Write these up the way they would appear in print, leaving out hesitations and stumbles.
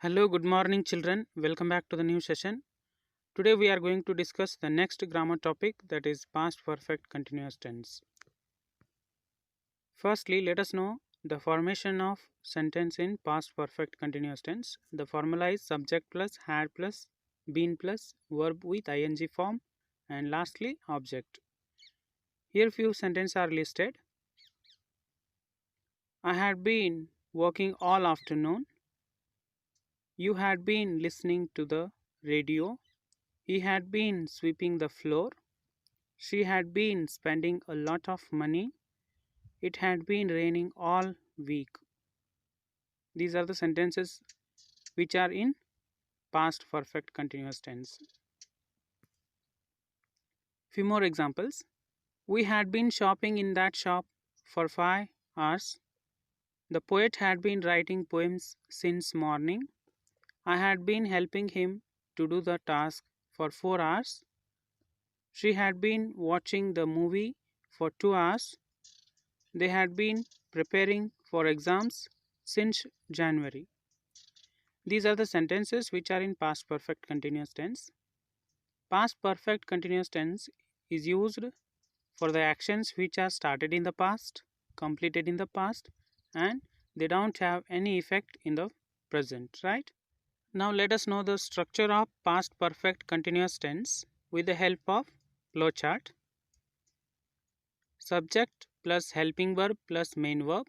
Hello, good morning, children. Welcome back to the new session. Today we are going to discuss the next grammar topic, that is past perfect continuous tense. Firstly, let us know the formation of sentence in past perfect continuous tense. The formula is subject plus had plus been plus verb with ing form, and lastly object. Here few sentences are listed. I had been working all afternoon. You had been listening to the radio. He had been sweeping the floor. She had been spending a lot of money. It had been raining all week. These are the sentences which are in past perfect continuous tense. Few more examples. We had been shopping in that shop for 5 hours. The poet had been writing poems since morning. I had been helping him to do the task for 4 hours. She had been watching the movie for 2 hours. They had been preparing for exams since January. These are the sentences which are in past perfect continuous tense. Past perfect continuous tense is used for the actions which are started in the past, completed in the past, and they don't have any effect in the present, right? Now let us know the structure of past perfect continuous tense with the help of flowchart. Subject plus helping verb plus main verb.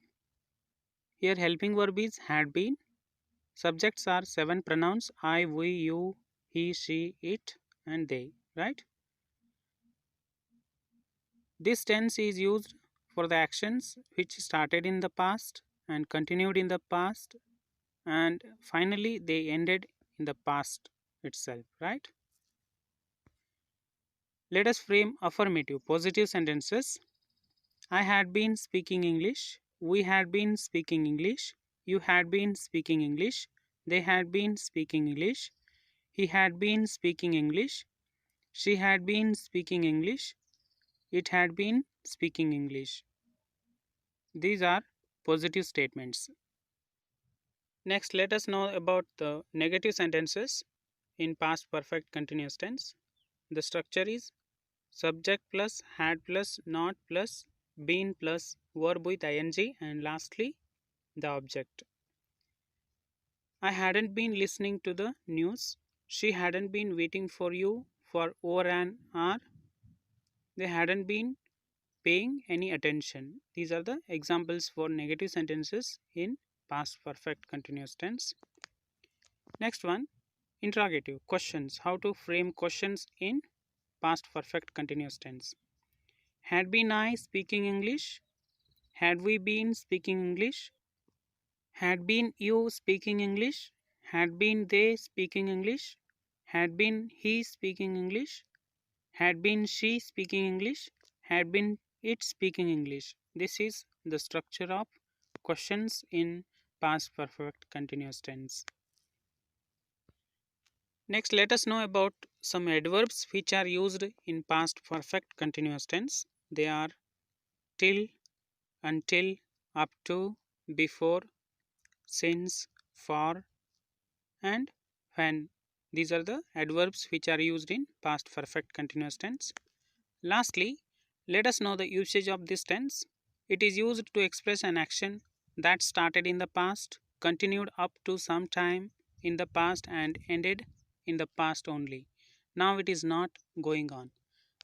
Here helping verb is had been. Subjects are 7 pronouns I, we, you, he, she, it and they, right? This tense is used for the actions which started in the past and continued in the past and finally they ended in the past itself, right? Let us frame affirmative positive sentences. I had been speaking English. We had been speaking English. You had been speaking English. They had been speaking English. He had been speaking English. She had been speaking English. It had been speaking English. These are positive statements. Next, let us know about the negative sentences in past perfect continuous tense. The structure is subject plus had plus not plus been plus verb with ing and lastly the object. I hadn't been listening to the news. She hadn't been waiting for you for over an hour. They hadn't been paying any attention. These are the examples for negative sentences in past perfect continuous tense. Next one, interrogative questions. How to frame questions in past perfect continuous tense. Had been I speaking English? Had we been speaking English? Had been you speaking English? Had been they speaking English? Had been he speaking English? Had been she speaking English? Had been it speaking English? This is the structure of questions in past perfect continuous tense. Next, let us know about some adverbs which are used in past perfect continuous tense. They are till, until, up to, before, since, for, and when. These are the adverbs which are used in past perfect continuous tense. Lastly, let us know the usage of this tense. It is used to express an action that started in the past, continued up to some time in the past and ended in the past only. Now it is not going on.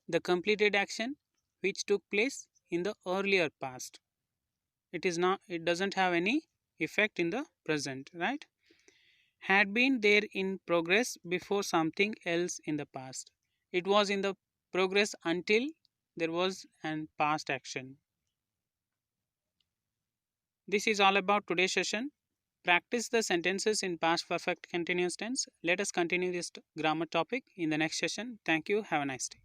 The completed action which took place in the earlier past. It doesn't have any effect in the present, right? Had been there in progress before something else in the past. It was in the progress until there was an past action. This is all about today's session. Practice the sentences in past perfect continuous tense. Let us continue this grammar topic in the next session. Thank you. Have a nice day.